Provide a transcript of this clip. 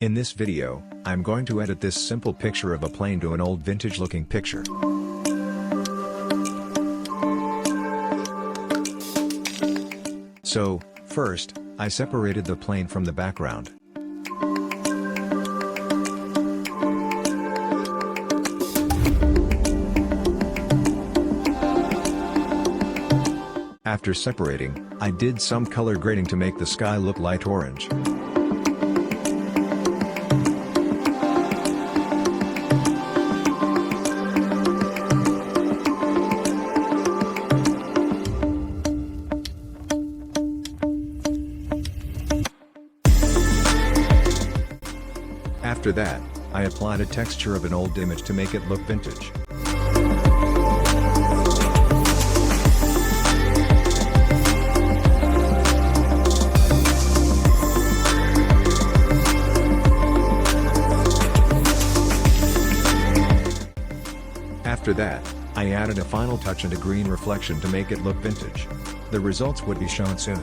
In this video, I'm going to edit this simple picture of a plane to an old vintage-looking picture. So, first, I separated the plane from the background. After separating, I did some color grading to make the sky look light orange. After that, I applied a texture of an old image to make it look vintage. After that, I added a final touch and a green reflection to make it look vintage. The results would be shown soon.